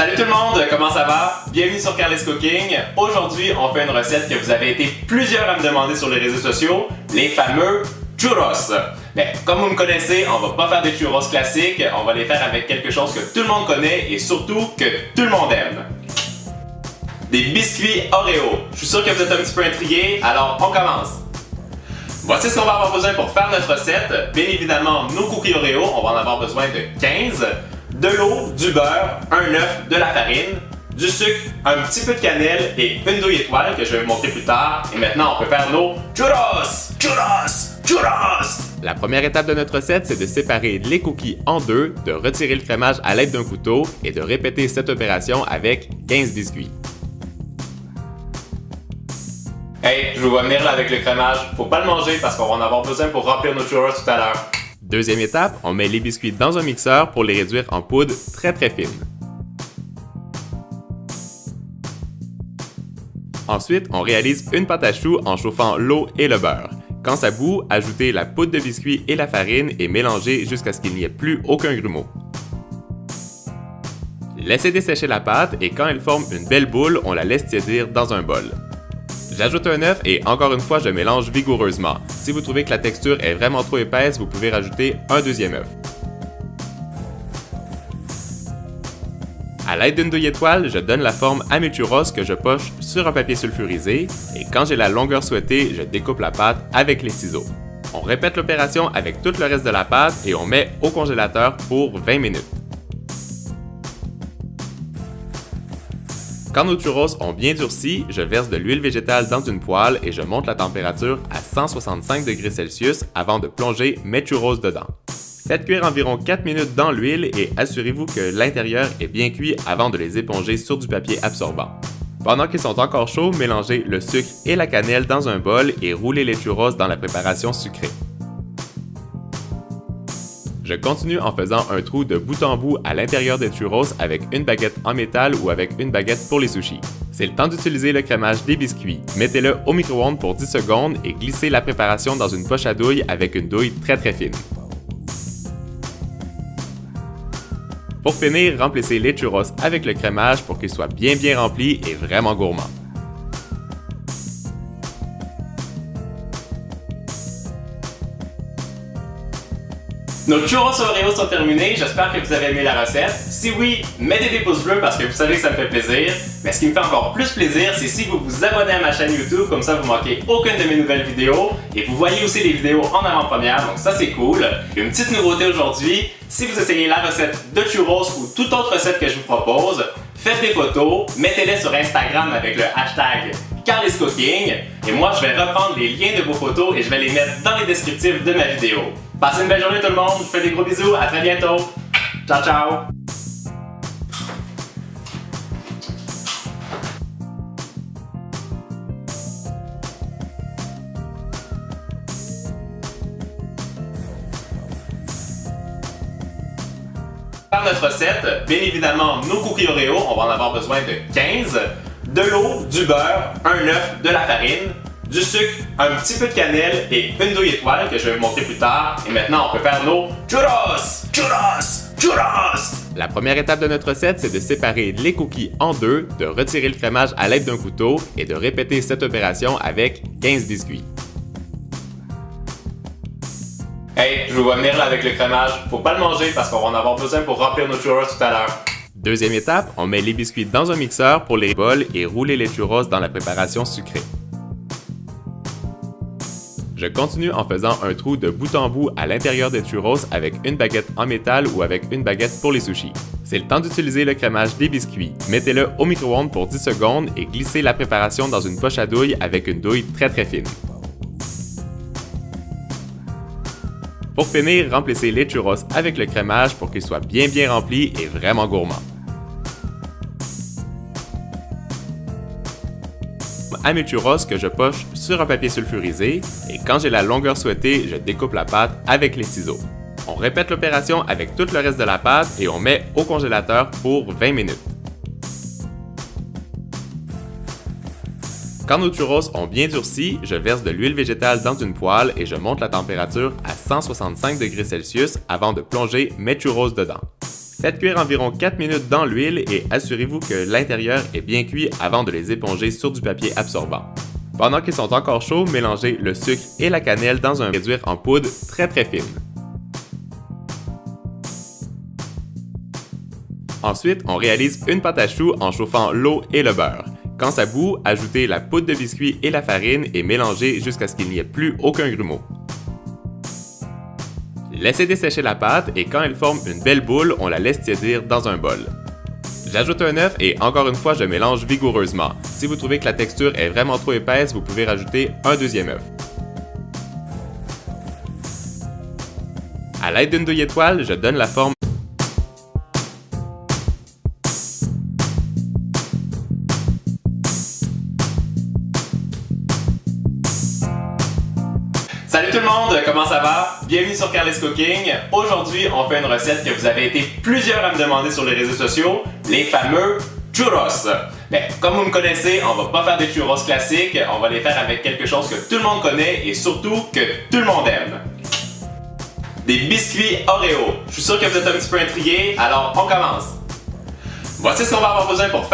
Salut tout le monde, comment ça va? Bienvenue sur Carly's Cooking. Aujourd'hui, on fait une recette que vous avez été plusieurs à me demander sur les réseaux sociaux, les fameux churros. Mais comme vous me connaissez, on va pas faire des churros classiques, on va les faire avec quelque chose que tout le monde connaît et surtout que tout le monde aime. Des biscuits Oreo. Je suis sûr que vous êtes un petit peu intrigués, alors on commence. Voici ce qu'on va avoir besoin pour faire notre recette. Bien évidemment, nos cookies Oreo, on va en avoir besoin de 15. De l'eau, du beurre, un œuf, de la farine, du sucre, un petit peu de cannelle et une douille étoile que je vais vous montrer plus tard. Et maintenant, on peut faire nos churros! Churros! Churros! La première étape de notre recette, c'est de séparer les cookies en deux, de retirer le crémage à l'aide d'un couteau et de répéter cette opération avec 15 biscuits. Hey, je vous vois venir là avec le crémage. Faut pas le manger parce qu'on va en avoir besoin pour remplir nos churros tout à l'heure. Deuxième étape, on met les biscuits dans un mixeur pour les réduire en poudre très fine. Ensuite, on réalise une pâte à choux en chauffant l'eau et le beurre. Quand ça bout, ajoutez la poudre de biscuit et la farine et mélangez jusqu'à ce qu'il n'y ait plus aucun grumeau. Laissez dessécher la pâte et quand elle forme une belle boule, on la laisse tiédir dans un bol. J'ajoute un œuf et encore une fois, je mélange vigoureusement. Si vous trouvez que la texture est vraiment trop épaisse, vous pouvez rajouter un deuxième œuf. À l'aide d'une douille étoile, je donne la forme à mes churros que je poche sur un papier sulfurisé et quand j'ai la longueur souhaitée, je découpe la pâte avec les ciseaux. On répète l'opération avec tout le reste de la pâte et on met au congélateur pour 20 minutes. Quand nos churros ont bien durci, je verse de l'huile végétale dans une poêle et je monte la température à 165 degrés Celsius avant de plonger mes churros dedans. Faites cuire environ 4 minutes dans l'huile et assurez-vous que l'intérieur est bien cuit avant de les éponger sur du papier absorbant. Pendant qu'ils sont encore chauds, mélangez le sucre et la cannelle dans un bol et roulez les churros dans la préparation sucrée. Je continue en faisant un trou de bout en bout à l'intérieur des churros avec une baguette en métal ou avec une baguette pour les sushis. C'est le temps d'utiliser le crémage des biscuits. Mettez-le au micro-ondes pour 10 secondes et glissez la préparation dans une poche à douille avec une douille très fine. Pour finir, remplissez les churros avec le crémage pour qu'ils soient bien remplis et vraiment gourmands. Nos churros Oreo sont terminés, j'espère que vous avez aimé la recette. Si oui, mettez des pouces bleus parce que vous savez que ça me fait plaisir. Mais ce qui me fait encore plus plaisir, c'est si vous vous abonnez à ma chaîne YouTube, comme ça vous manquez aucune de mes nouvelles vidéos. Et vous voyez aussi les vidéos en avant-première, donc ça c'est cool. Une petite nouveauté aujourd'hui, si vous essayez la recette de churros ou toute autre recette que je vous propose, faites des photos, mettez-les sur Instagram avec le hashtag Carly's Cooking. Et moi je vais reprendre les liens de vos photos et je vais les mettre dans les descriptifs de ma vidéo. Passez une belle journée tout le monde, je vous fais des gros bisous, à très bientôt. Ciao ciao! Pour notre recette, bien évidemment, nos cookies Oreo, on va en avoir besoin de 15, de l'eau, du beurre, un œuf, de la farine, du sucre, un petit peu de cannelle et une douille étoile que je vais vous montrer plus tard. Et maintenant, on peut faire nos churros! Churros! Churros! La première étape de notre recette, c'est de séparer les cookies en deux, de retirer le crémage à l'aide d'un couteau et de répéter cette opération avec 15 biscuits. Hey, je vous vois venir là avec le crémage. Faut pas le manger parce qu'on va en avoir besoin pour remplir nos churros tout à l'heure. Deuxième étape, on met les biscuits dans un mixeur pour les bols et rouler les churros dans la préparation sucrée. Je continue en faisant un trou de bout en bout à l'intérieur des churros avec une baguette en métal ou avec une baguette pour les sushis. C'est le temps d'utiliser le crémage des biscuits. Mettez-le au micro-ondes pour 10 secondes et glissez la préparation dans une poche à douille avec une douille très fine. Pour finir, remplissez les churros avec le crémage pour qu'ils soient bien remplis et vraiment gourmands. À mes churros que je poche sur un papier sulfurisé et quand j'ai la longueur souhaitée, je découpe la pâte avec les ciseaux. On répète l'opération avec tout le reste de la pâte et on met au congélateur pour 20 minutes. Quand nos churros ont bien durci, je verse de l'huile végétale dans une poêle et je monte la température à 165 degrés Celsius avant de plonger mes churros dedans. Faites cuire environ 4 minutes dans l'huile et assurez-vous que l'intérieur est bien cuit avant de les éponger sur du papier absorbant. Pendant qu'ils sont encore chauds, mélangez le sucre et la cannelle dans un réduire en poudre très fine. Ensuite, on réalise une pâte à choux en chauffant l'eau et le beurre. Quand ça bout, ajoutez la poudre de biscuit et la farine et mélangez jusqu'à ce qu'il n'y ait plus aucun grumeau. Laissez dessécher la pâte et quand elle forme une belle boule, on la laisse tiédir dans un bol. J'ajoute un œuf et encore une fois, je mélange vigoureusement. Si vous trouvez que la texture est vraiment trop épaisse, vous pouvez rajouter un deuxième œuf. À l'aide d'une douille étoile, je donne la forme. Salut tout le monde, comment ça va? Bienvenue sur Carlis Cooking. Aujourd'hui, on fait une recette que vous avez été plusieurs à me demander sur les réseaux sociaux, les fameux churros. Mais comme vous me connaissez, on va pas faire des churros classiques, on va les faire avec quelque chose que tout le monde connaît et surtout que tout le monde aime. Des biscuits Oreo. Je suis sûr que vous êtes un petit peu intrigués, alors on commence. Voici ce qu'on va avoir besoin pour faire.